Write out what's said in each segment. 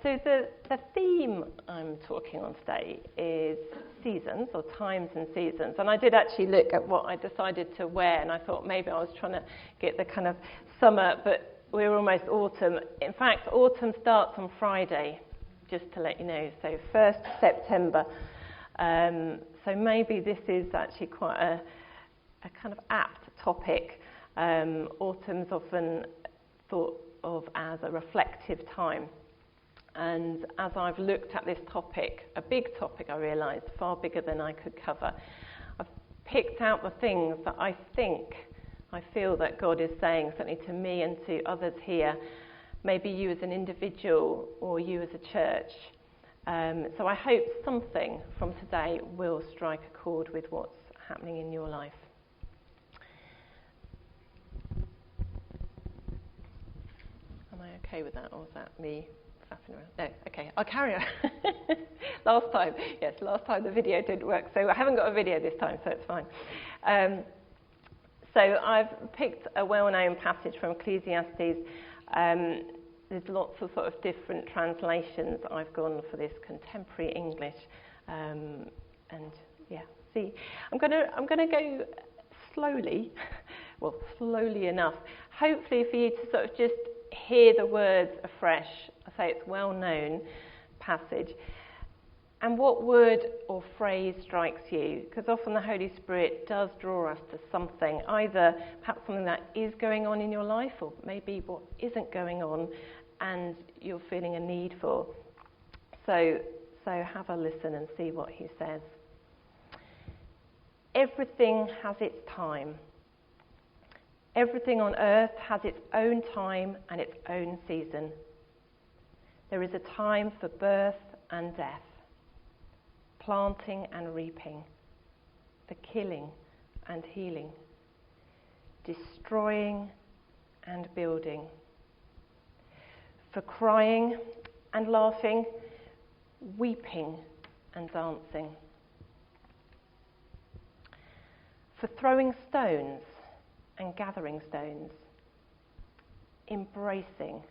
So the theme I'm talking on today is seasons, or times and seasons. And I did actually look at what I decided to wear, and I thought maybe I was trying to get the kind of summer, but we're almost autumn. In fact, autumn starts on Friday, just to let you know, so 1st September. So maybe this is actually quite a kind of apt topic. Autumn's often thought of as a reflective time. And as I've looked at this topic, a big topic I realised, far bigger than I could cover, I've picked out the things that I feel that God is saying, certainly to me and to others here, maybe you as an individual or you as a church. So I hope something from today will strike a chord with what's happening in your life. Am I okay with that, or is that me faffing around? No, okay, I'll carry on. Last time the video didn't work, so I haven't got a video this time, so it's fine. So I've picked a well-known passage from Ecclesiastes. There's lots of sort of different translations. I've gone for this contemporary English, and yeah, see, I'm gonna go slowly, well, slowly enough, hopefully for you to sort of just hear the words afresh. I say it's well-known passage. And what word or phrase strikes you? Because often the Holy Spirit does draw us to something, either perhaps something that is going on in your life, or maybe what isn't going on and you're feeling a need for. So have a listen and see what he says. Everything has its time. Everything on earth has its own time and its own season. There is a time for birth and death, planting and reaping, for killing and healing, destroying and building, for crying and laughing, weeping and dancing, for throwing stones and gathering stones, embracing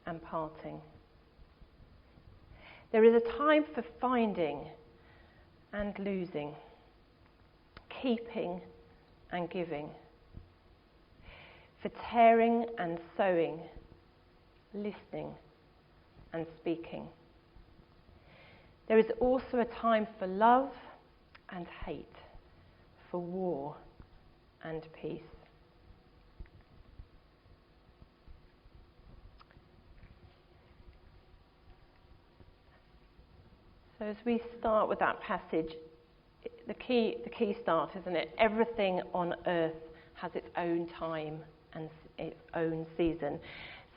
and parting. There is a time for finding and losing, keeping and giving, for tearing and sowing, listening and speaking. There is also a time for love and hate, for war and peace. So as we start with that passage, the key start, isn't it? Everything on earth has its own time and its own season.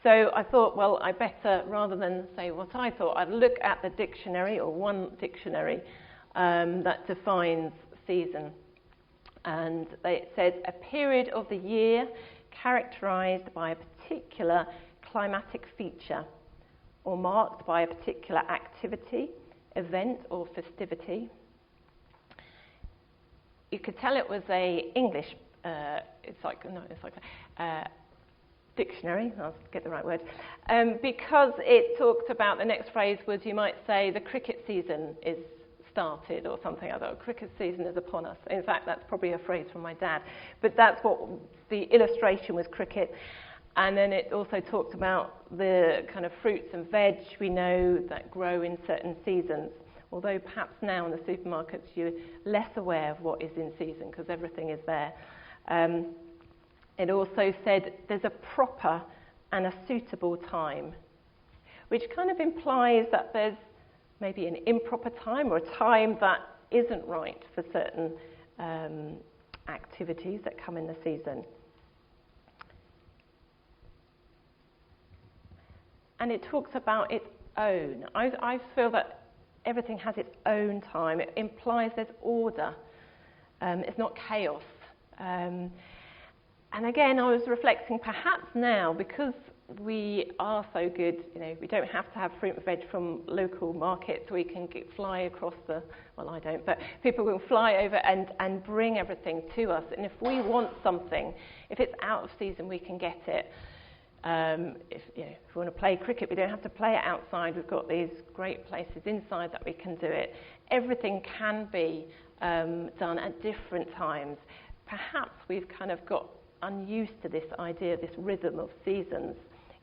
So I thought, well, I better, rather than say what I thought, I'd look at the dictionary, or one dictionary, that defines season. And it says, a period of the year characterised by a particular climatic feature, or marked by a particular activity, event or festivity. You could tell it was a English, dictionary, I'll get the right word, because it talked about, the next phrase was, you might say, the cricket season is started, or something like that. Cricket season is upon us. In fact, that's probably a phrase from my dad. But that's what the illustration was, cricket. And then it also talked about the kind of fruits and veg we know that grow in certain seasons. Although perhaps now in the supermarkets you're less aware of what is in season because everything is there. It also said there's a proper and a suitable time, which kind of implies that there's maybe an improper time, or a time that isn't right for certain activities that come in the season. And it talks about its own. I feel that everything has its own time. It implies there's order. It's not chaos. And again, I was reflecting, perhaps now, because we are so good, we don't have to have fruit and veg from local markets. We can fly across well, I don't, but people will fly over and bring everything to us. And if we want something, if it's out of season, we can get it. If we want to play cricket, we don't have to play it outside. We've got these great places inside that we can do it. Everything can be done at different times. Perhaps we've kind of got unused to this idea, this rhythm of seasons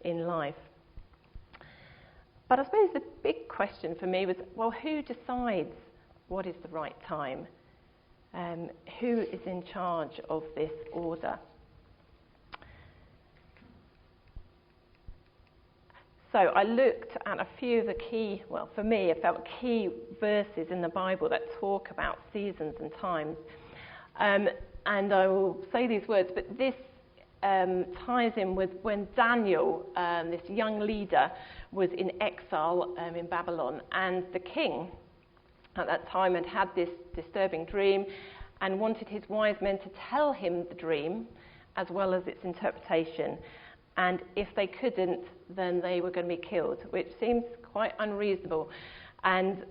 in life. But I suppose the big question for me was, well, who decides what is the right time? Who is in charge of this order? So I looked at a few of the key, well, for me, I felt key verses in the Bible that talk about seasons and times. And I will say these words, but this ties in with when Daniel, this young leader, was in exile in Babylon, and the king at that time had this disturbing dream and wanted his wise men to tell him the dream as well as its interpretation. And if they couldn't, then they were going to be killed, which seems quite unreasonable. And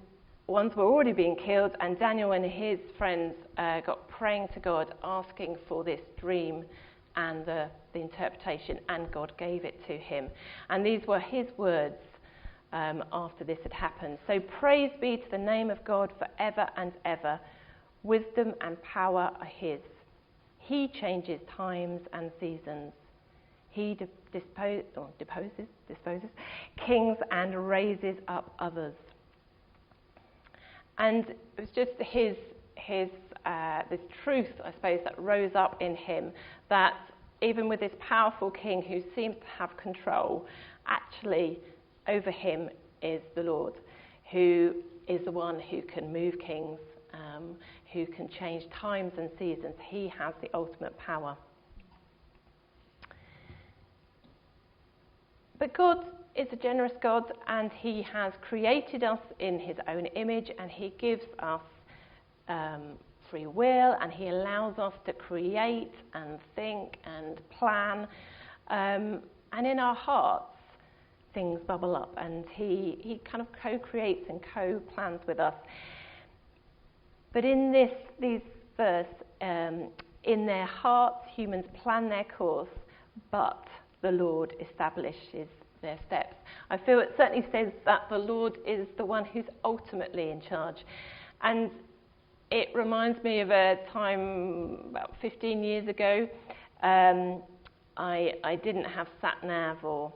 ones were already being killed, and Daniel and his friends got praying to God, asking for this dream and the interpretation, and God gave it to him. And these were his words after this had happened. So praise be to the name of God forever and ever. Wisdom and power are his. He changes times and seasons. He disposes kings and raises up others. And it was just his this truth, I suppose, that rose up in him, that even with this powerful king who seems to have control, actually over him is the Lord, who is the one who can move kings, who can change times and seasons. He has the ultimate power. But God is a generous God, and he has created us in his own image, and he gives us free will, and he allows us to create and think and plan. And in our hearts, things bubble up, and he kind of co-creates and co-plans with us. But in these verse, in their hearts, humans plan their course, but the Lord establishes their steps. I feel it certainly says that the Lord is the one who's ultimately in charge. And it reminds me of a time about 15 years ago. I didn't have sat-nav or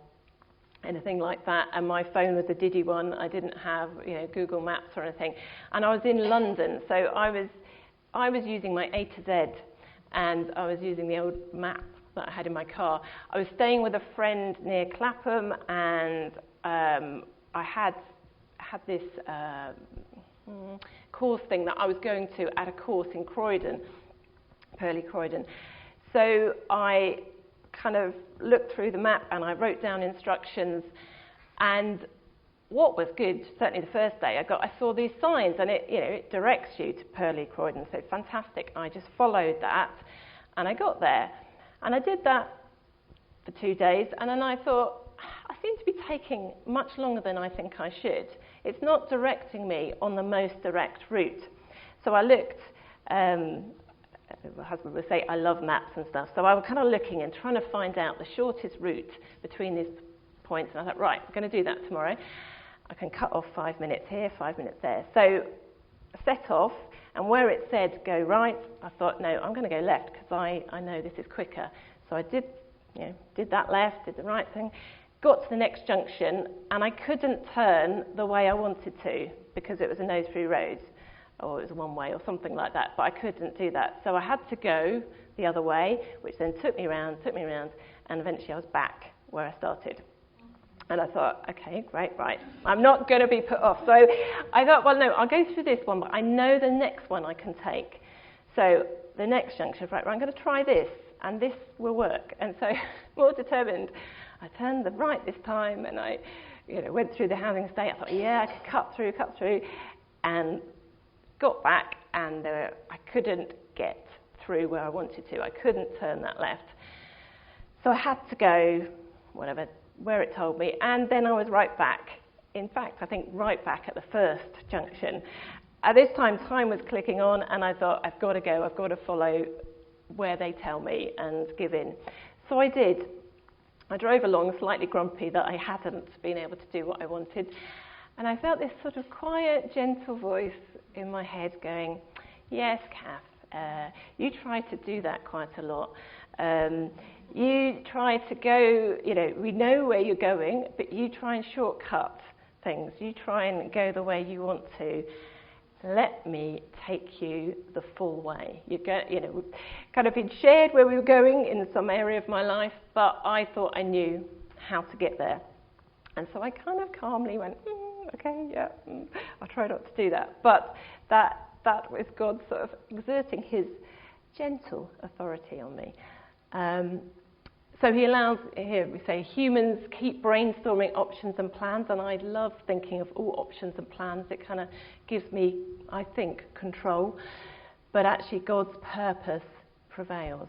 anything like that, and my phone was a Didi one. I didn't have Google Maps or anything. And I was in London, so I was using my A to Z, and I was using the old map that I had in my car. I was staying with a friend near Clapham, and I had this course thing that I was going to at a course in Croydon, Purley Croydon. So I kind of looked through the map and I wrote down instructions, and what was good, certainly the first day, I saw these signs, and it directs you to Purley Croydon, so fantastic. I just followed that, and I got there. And I did that for 2 days, and then I thought, I seem to be taking much longer than I think I should. It's not directing me on the most direct route. So I looked, my husband would say I love maps and stuff, so I was kind of looking and trying to find out the shortest route between these points, and I thought, right, I'm going to do that tomorrow. I can cut off 5 minutes here, 5 minutes there. So I set off, and where it said go right, I thought, no, I'm going to go left because I know this is quicker. So I did that left, did the right thing, got to the next junction, and I couldn't turn the way I wanted to because it was a nose-free road, or it was a one-way or something like that, but I couldn't do that. So I had to go the other way, which then took me around, and eventually I was back where I started. And I thought, okay, great, right. I'm not going to be put off. So I thought, well, no, I'll go through this one, but I know the next one I can take. So the next junction, right, I'm going to try this, and this will work. And so, more determined, I turned the right this time, and I went through the housing estate. I thought, yeah, I could cut through, and got back, and I couldn't get through where I wanted to. I couldn't turn that left. So I had to go, where it told me, and then I was right back. In fact, I think right back at the first junction. At this time was clicking on, and I thought, I've got to go, I've got to follow where they tell me and give in. So I did, I drove along slightly grumpy that I hadn't been able to do what I wanted. And I felt this sort of quiet, gentle voice in my head going, yes, Kath, you try to do that quite a lot. You try to go, we know where you're going, but you try and shortcut things. You try and go the way you want to. Let me take you the full way. We've kind of been shared where we were going in some area of my life, but I thought I knew how to get there. And so I kind of calmly went, okay, yeah, I'll try not to do that. But that was God sort of exerting his gentle authority on me. So he allows, here we say, humans keep brainstorming options and plans, and I love thinking of all options and plans. It kind of gives me, I think, control. But actually God's purpose prevails.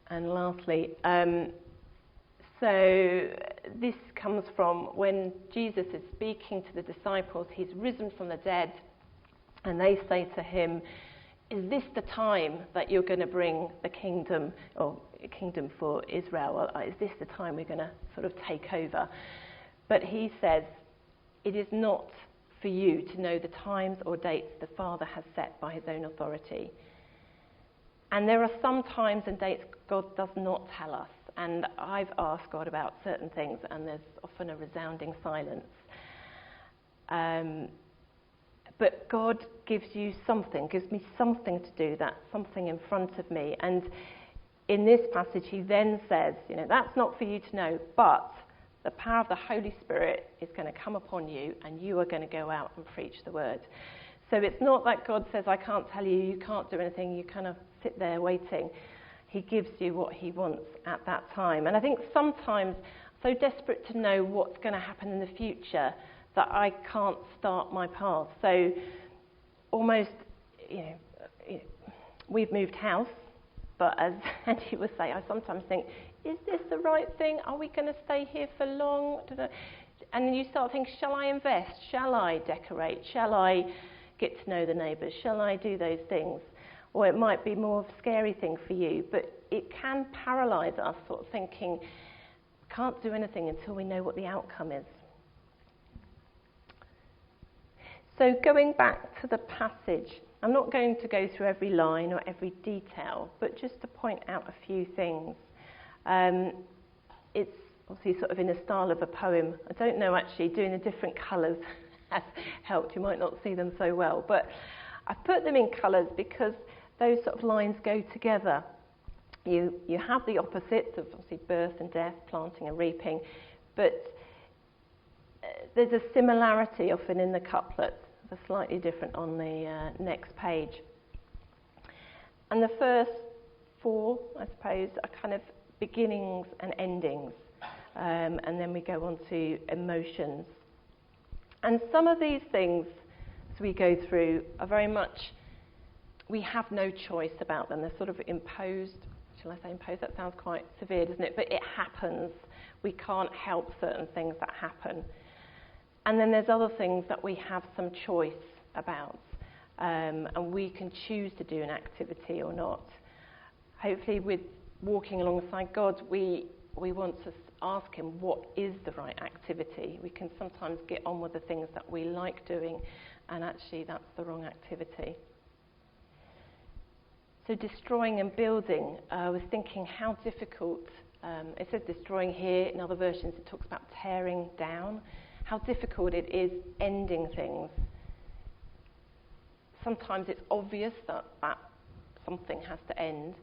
And lastly, so this comes from when Jesus is speaking to the disciples. He's risen from the dead, and they say to him, is this the time that you're going to bring the kingdom, or a kingdom for Israel? Is this the time we're going to sort of take over? But he says, it is not for you to know the times or dates the Father has set by his own authority. And there are some times and dates God does not tell us. And I've asked God about certain things, and there's often a resounding silence. But God gives me something to do, that something in front of me. And in this passage, he then says, that's not for you to know, but the power of the Holy Spirit is going to come upon you, and you are going to go out and preach the word. So it's not that God says, I can't tell you, you can't do anything, you kind of sit there waiting. He gives you what he wants at that time. And I think sometimes I'm so desperate to know what's going to happen in the future that I can't start my path. So almost, we've moved house, but as Andy would say, I sometimes think, is this the right thing? Are we going to stay here for long? And then you start thinking, shall I invest? Shall I decorate? Shall I get to know the neighbours? Shall I do those things? Or it might be more of a scary thing for you, but it can paralyse us, sort of thinking, we can't do anything until we know what the outcome is. So going back to the passage, I'm not going to go through every line or every detail, but just to point out a few things. It's obviously sort of in the style of a poem. I don't know, actually, doing the different colours has helped. You might not see them so well, but I put them in colours because those sort of lines go together. You have the opposites of obviously birth and death, planting and reaping, but there's a similarity often in the couplets. They're slightly different on the next page. And the first four, I suppose, are kind of beginnings and endings. And then we go on to emotions. And some of these things, as we go through, are very much, we have no choice about them. They're sort of imposed. Shall I say imposed? That sounds quite severe, doesn't it? But it happens. We can't help certain things that happen. And then there's other things that we have some choice about, and we can choose to do an activity or not. Hopefully with walking alongside God, we want to ask him what is the right activity. We can sometimes get on with the things that we like doing, and actually that's the wrong activity. So destroying and building, I was thinking how difficult, it says destroying here, in other versions it talks about tearing down. How difficult it is ending things. Sometimes it's obvious that something has to end,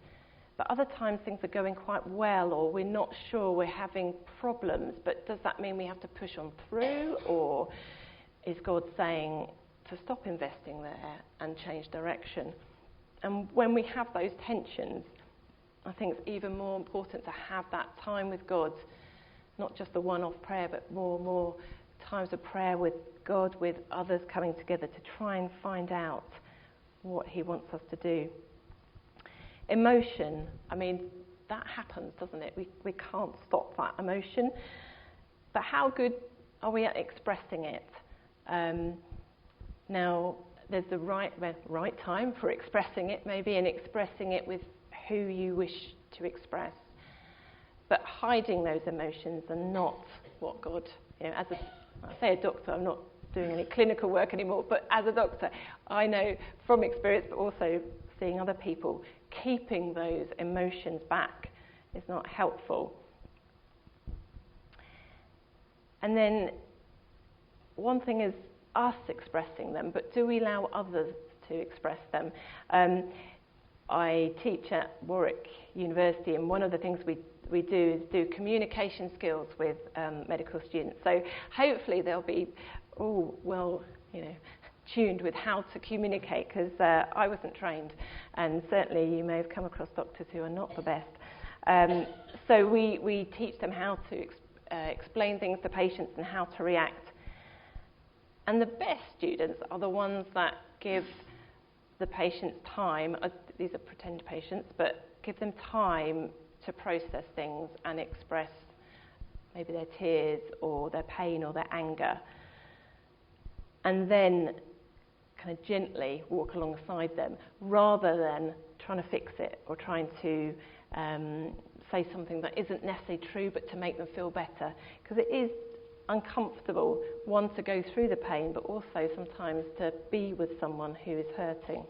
but other times things are going quite well, or we're not sure, we're having problems, but does that mean we have to push on through, or is God saying to stop investing there and change direction? And when we have those tensions, I think it's even more important to have that time with God, not just the one-off prayer, but more times of prayer with God, with others coming together to try and find out what he wants us to do. Emotion, I mean, that happens, doesn't it? We can't stop that emotion. But how good are we at expressing it? Now, there's the right time for expressing it, maybe, and expressing it with who you wish to express. But hiding those emotions are not what God, as I say a doctor, I'm not doing any clinical work anymore, but as a doctor, I know from experience, but also seeing other people, keeping those emotions back is not helpful. And then one thing is us expressing them, but do we allow others to express them? I teach at Warwick University, and one of the things we do is do communication skills with medical students. So hopefully they'll be tuned with how to communicate, because I wasn't trained, and certainly you may have come across doctors who are not the best. So we teach them how to explain things to patients and how to react. And the best students are the ones that give the patients time, these are pretend patients, but give them time to process things and express maybe their tears or their pain or their anger. And then kind of gently walk alongside them, rather than trying to fix it or trying to say something that isn't necessarily true, but to make them feel better. Because it is uncomfortable, one, to go through the pain, but also sometimes to be with someone who is hurting.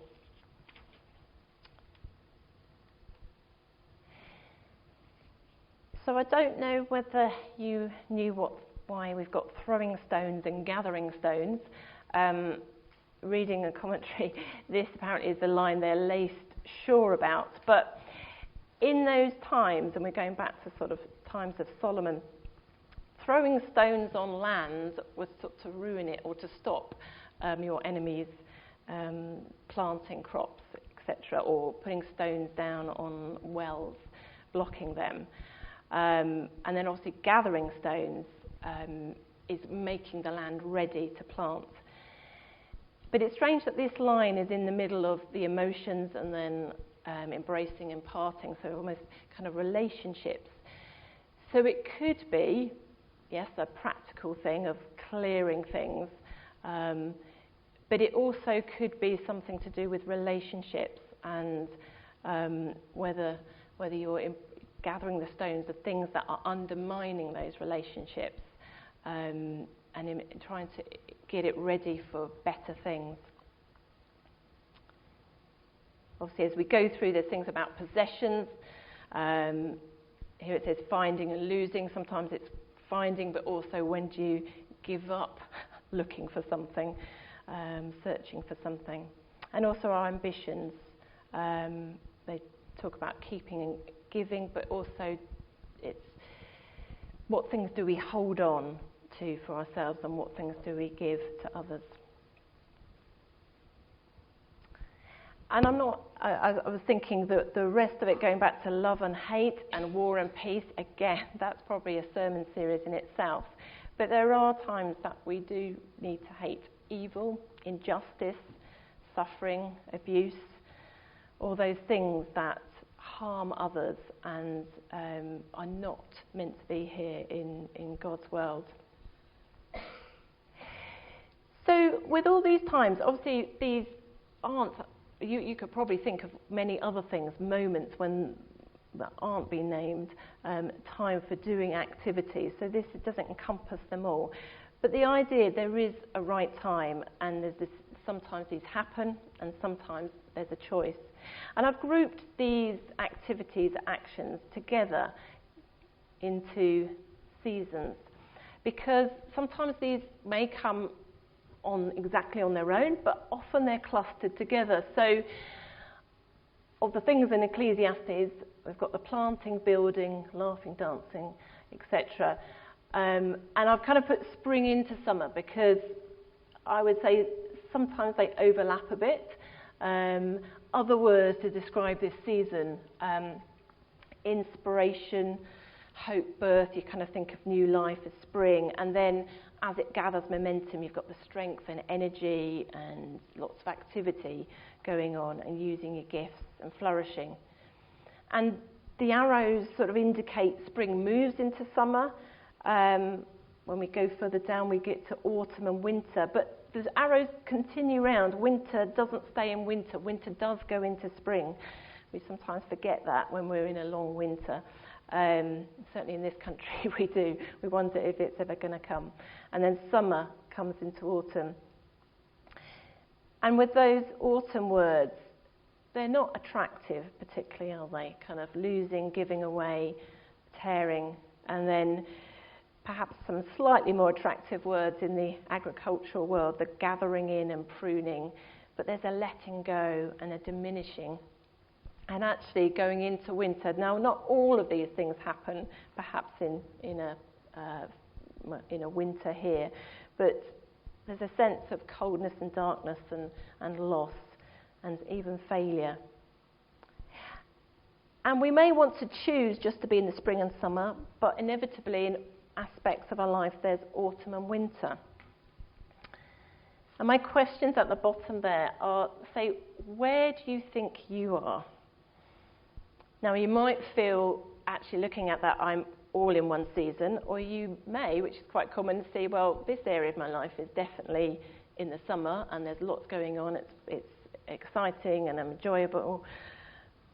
So I don't know whether you knew why we've got throwing stones and gathering stones. Reading a commentary, this apparently is the line they're least sure about. But in those times, and we're going back to sort of times of Solomon, throwing stones on land was to ruin it or to stop your enemies planting crops, etc., or putting stones down on wells, blocking them. And then obviously gathering stones is making the land ready to plant. But it's strange that this line is in the middle of the emotions and then embracing and parting, so almost kind of relationships. So it could be, yes, a practical thing of clearing things, but it also could be something to do with relationships and whether you're gathering the stones of things that are undermining those relationships and trying to get it ready for better things. Obviously, as we go through, there's things about possessions. Here it says finding and losing. Sometimes it's finding, but also when do you give up looking for something, searching for something. And also our ambitions. They talk about keeping and giving, but also it's what things do we hold on to for ourselves and what things do we give to others. And I was thinking that the rest of it, going back to love and hate and war and peace, again, that's probably a sermon series in itself. But there are times that we do need to hate evil, injustice, suffering, abuse, all those things that harm others and are not meant to be here in God's world. So with all these times, obviously these aren't, you could probably think of many other things, moments that aren't being named, time for doing activities, so this doesn't encompass them all. But the idea, there is a right time, and there's this, sometimes these happen and sometimes there's a choice. And I've grouped these activities, actions together into seasons, because sometimes these may come on exactly on their own, but often they're clustered together. So of the things in Ecclesiastes, we've got the planting, building, laughing, dancing, etc. And I've kind of put spring into summer because I would say sometimes they overlap a bit. Other words to describe this season, inspiration, hope, birth, you kind of think of new life as spring, and then as it gathers momentum, you've got the strength and energy and lots of activity going on and using your gifts and flourishing. And the arrows sort of indicate spring moves into summer. When we go further down, we get to autumn and winter, but the arrows continue round. Winter doesn't stay in winter. Winter does go into spring. We sometimes forget that when we're in a long winter. Certainly in this country we do. We wonder if it's ever going to come. And then summer comes into autumn. And with those autumn words, they're not attractive particularly, are they? Kind of losing, giving away, tearing, and then perhaps some slightly more attractive words in the agricultural world, the gathering in and pruning, but there's a letting go and a diminishing. And actually going into winter, now not all of these things happen perhaps in a winter here, but there's a sense of coldness and darkness and loss and even failure. And we may want to choose just to be in the spring and summer, but inevitably in aspects of our life there's autumn and winter. And my questions at the bottom there are, say, where do you think you are? Now you might feel, actually looking at that, I'm all in one season, or you may, which is quite common, see, well, this area of my life is definitely in the summer and there's lots going on, it's exciting and enjoyable.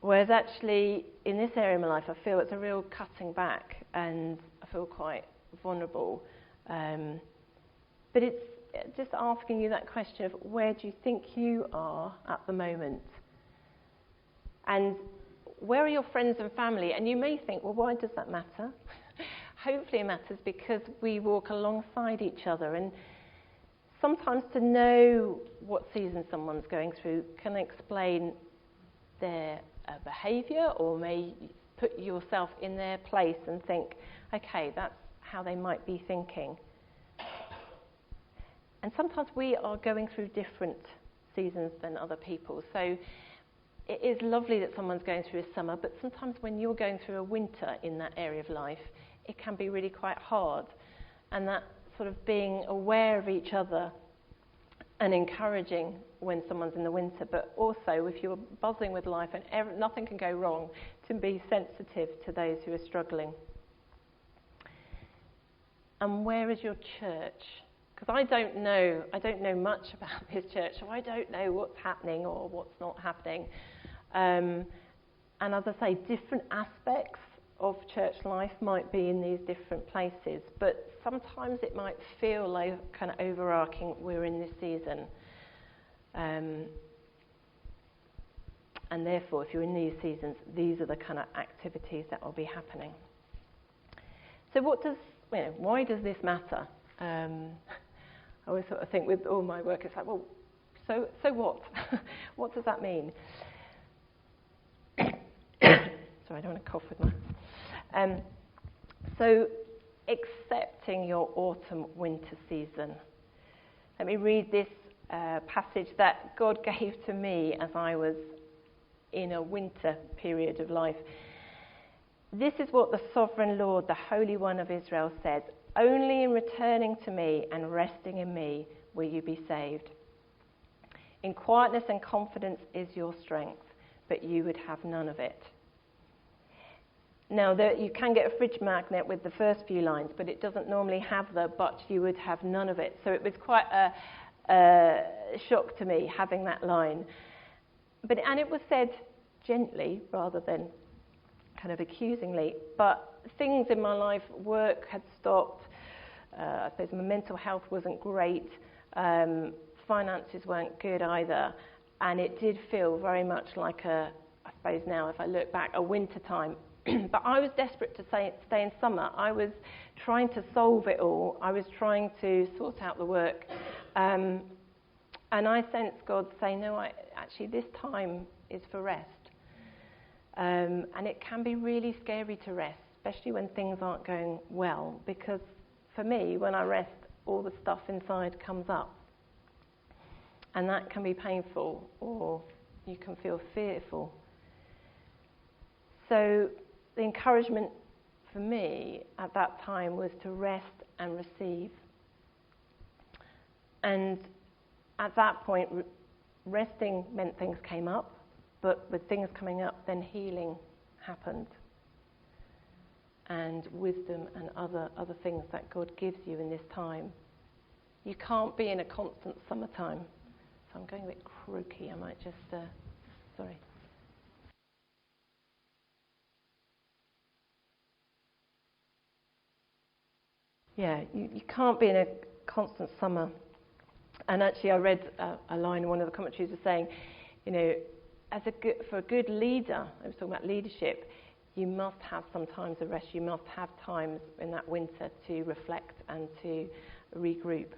Whereas actually in this area of my life I feel it's a real cutting back and I feel quite vulnerable. But it's just asking you that question of where do you think you are at the moment? And where are your friends and family? And you may think, well, why does that matter? Hopefully it matters because we walk alongside each other, and sometimes to know what season someone's going through can explain their behaviour, or may put yourself in their place and think, okay, that's how they might be thinking. And sometimes we are going through different seasons than other people. So it is lovely that someone's going through a summer, but sometimes when you're going through a winter in that area of life, it can be really quite hard. And that sort of being aware of each other and encouraging when someone's in the winter, but also if you're buzzing with life and nothing can go wrong, to be sensitive to those who are struggling. And where is your church? Because I don't know much about this church, so I don't know what's happening or what's not happening. And as I say, different aspects of church life might be in these different places, but sometimes it might feel like kind of overarching, we're in this season. And therefore, if you're in these seasons, these are the kind of activities that will be happening. So why does this matter? I always sort of think with all my work, it's like, well, so what? What does that mean? Sorry, I don't want to cough with my... So, accepting your autumn-winter season. Let me read this passage that God gave to me as I was in a winter period of life. This is what the Sovereign Lord, the Holy One of Israel, says. Only in returning to me and resting in me will you be saved. In quietness and confidence is your strength, but you would have none of it. Now, you can get a fridge magnet with the first few lines, but it doesn't normally have the "but you would have none of it." So it was quite a shock to me having that line. And it was said gently rather than kind of accusingly. But things in my life, work had stopped. I suppose my mental health wasn't great. Finances weren't good either. And it did feel very much like I suppose now, if I look back, a winter time. But I was desperate to stay in summer. I was trying to solve it all. I was trying to sort out the work. And I sensed God say, no, actually this time is for rest. And it can be really scary to rest, especially when things aren't going well. Because for me, when I rest, all the stuff inside comes up. And that can be painful, or you can feel fearful. So the encouragement for me at that time was to rest and receive. And at that point, resting meant things came up, but with things coming up, then healing happened. And wisdom and other things that God gives you in this time. You can't be in a constant summertime. So I'm going a bit croaky. I might just, sorry. you can't be in a constant summer. And actually, I read a line in one of the commentaries was saying, for a good leader, I was talking about leadership, you must have some times of rest. You must have times in that winter to reflect and to regroup.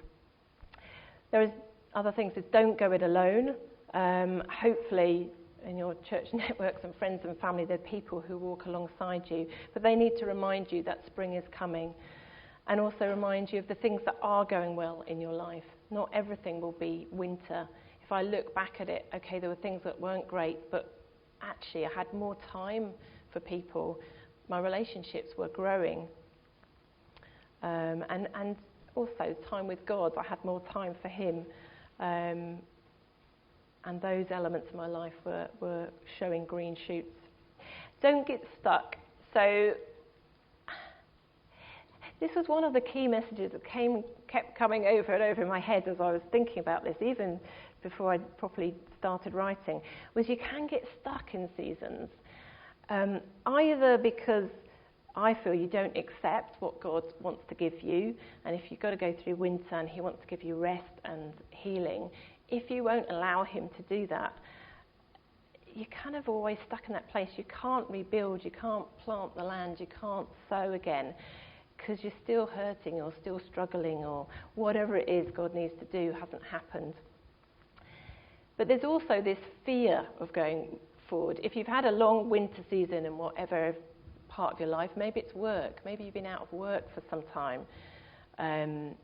There is other things. So don't go it alone. Hopefully, in your church networks and friends and family, there are people who walk alongside you. But they need to remind you that spring is coming. And also remind you of the things that are going well in your life. Not everything will be winter. If I look back at it, okay, there were things that weren't great, but actually I had more time for people. My relationships were growing. And also time with God. I had more time for him. And those elements of my life were showing green shoots. Don't get stuck. So this was one of the key messages that kept coming over and over in my head as I was thinking about this, even before I properly started writing, was you can get stuck in seasons, either because I feel you don't accept what God wants to give you, and if you've got to go through winter and he wants to give you rest and healing, if you won't allow him to do that, you're kind of always stuck in that place. You can't rebuild, you can't plant the land, you can't sow again, because you're still hurting or still struggling, or whatever it is God needs to do hasn't happened. But there's also this fear of going forward. If you've had a long winter season in whatever part of your life, maybe it's work, maybe you've been out of work for some time, and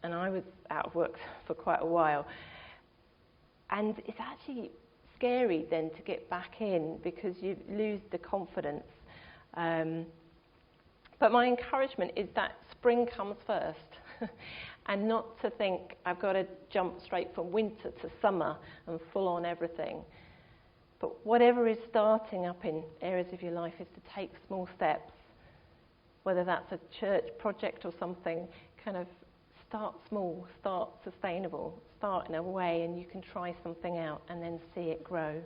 I was out of work for quite a while, and it's actually scary then to get back in because you lose the confidence. But my encouragement is that spring comes first and not to think I've got to jump straight from winter to summer and full on everything. But whatever is starting up in areas of your life is to take small steps, whether that's a church project or something. Kind of start small, start sustainable, start in a way, and you can try something out and then see it grow.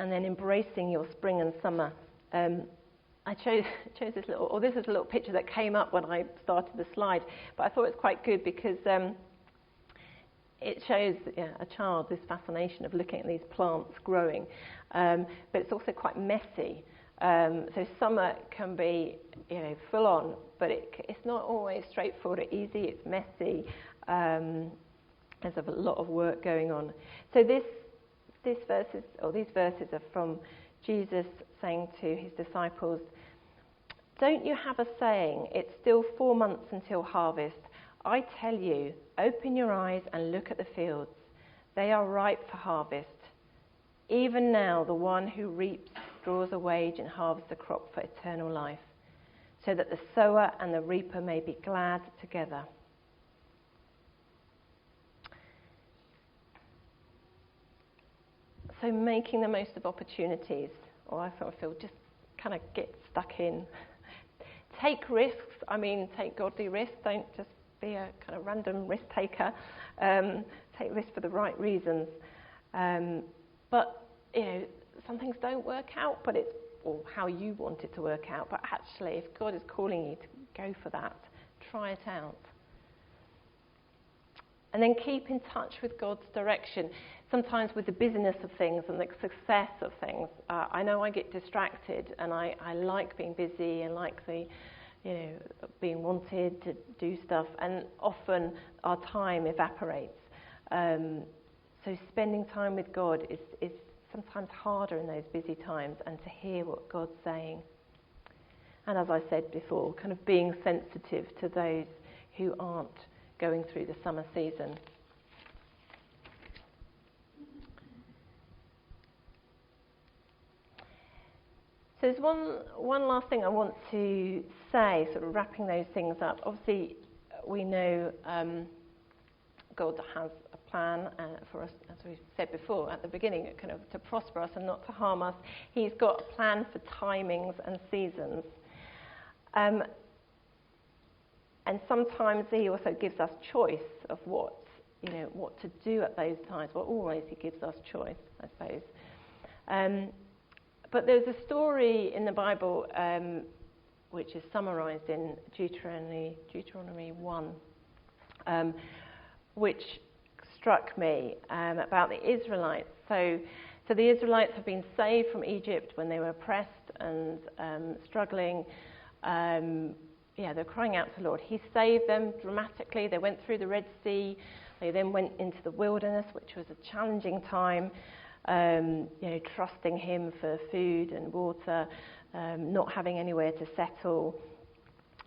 And then embracing your spring and summer. I chose this this is a little picture that came up when I started the slide, but I thought it was quite good because it shows a child this fascination of looking at these plants growing, but it's also quite messy. So summer can be full on, but it's not always straightforward or easy. It's messy. There's a lot of work going on. So these verses are from Jesus saying to his disciples, "Don't you have a saying, it's still 4 months until harvest? I tell you, open your eyes and look at the fields. They are ripe for harvest. Even now the one who reaps draws a wage and harvests a crop for eternal life, so that the sower and the reaper may be glad together." So making the most of opportunities, or I sort of feel just kind of get stuck in. Take risks, take godly risks, don't just be a kind of random risk taker. Take risks for the right reasons. But, some things don't work out, but it's how you want it to work out. But actually, if God is calling you to go for that, try it out. And then keep in touch with God's direction. Sometimes with the busyness of things and the success of things, I know I get distracted, and I like being busy and like being wanted to do stuff, and often our time evaporates. So spending time with God is sometimes harder in those busy times, and to hear what God's saying. And as I said before, kind of being sensitive to those who aren't going through the summer season. So there's one last thing I want to say, sort of wrapping those things up. Obviously, we know God has a plan for us, as we said before at the beginning, kind of to prosper us and not to harm us. He's got a plan for timings and seasons. And sometimes he also gives us choice of what to do at those times. Well, always he gives us choice, I suppose. But there's a story in the Bible which is summarised in Deuteronomy 1, which struck me about the Israelites. So the Israelites have been saved from Egypt when they were oppressed and struggling. They're crying out to the Lord. He saved them dramatically. They went through the Red Sea. They then went into the wilderness, which was a challenging time, trusting him for food and water, not having anywhere to settle.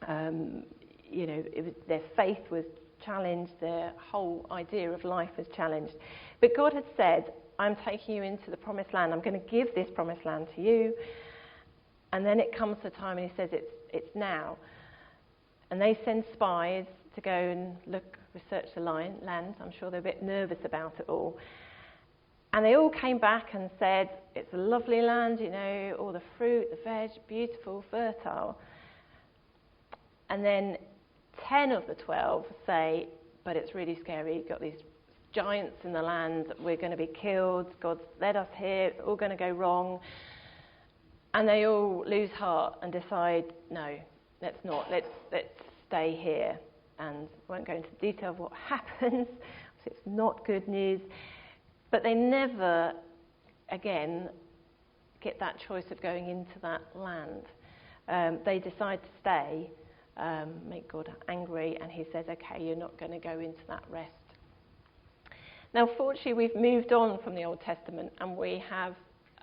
Their faith was challenged. Their whole idea of life was challenged. But God had said, I'm taking you into the promised land. I'm going to give this promised land to you. And then it comes to time and he says, it's now. And they send spies to go and research the land. I'm sure they're a bit nervous about it all. And they all came back and said, it's a lovely land, all the fruit, the veg, beautiful, fertile. And then 10 of the 12 say, but it's really scary. You've got these giants in the land. We're going to be killed. God's led us here. It's all going to go wrong. And they all lose heart and decide, no, let's not. Let's stay here. And I won't go into detail of what happens. It's not good news. But they never, again, get that choice of going into that land. They decide to stay, make God angry, and he says, okay, you're not going to go into that rest. Now, fortunately, we've moved on from the Old Testament, and we have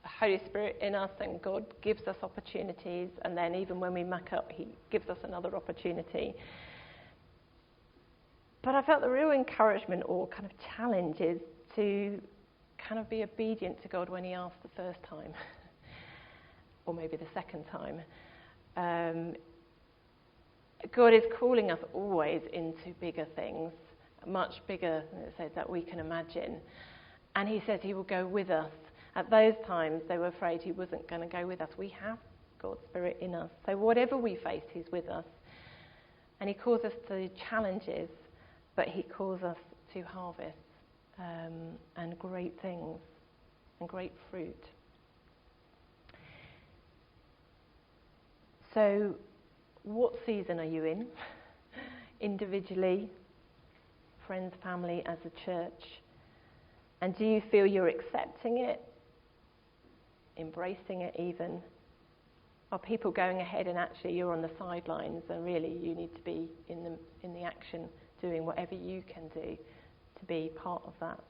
a Holy Spirit in us, and God gives us opportunities, and then even when we muck up, he gives us another opportunity. But I felt the real encouragement or kind of challenge is to kind of be obedient to God when he asked the first time, or maybe the second time. God is calling us always into bigger things, much bigger than it says that we can imagine. And he says he will go with us. At those times, they were afraid he wasn't going to go with us. We have God's Spirit in us. So whatever we face, he's with us. And he calls us to challenges, but he calls us to harvest and great things and great fruit. So what season are you in? Individually, friends, family, as a church? And do you feel you're accepting it? Embracing it even? Are people going ahead and actually you're on the sidelines and really you need to be in the action, doing whatever you can do to be part of that?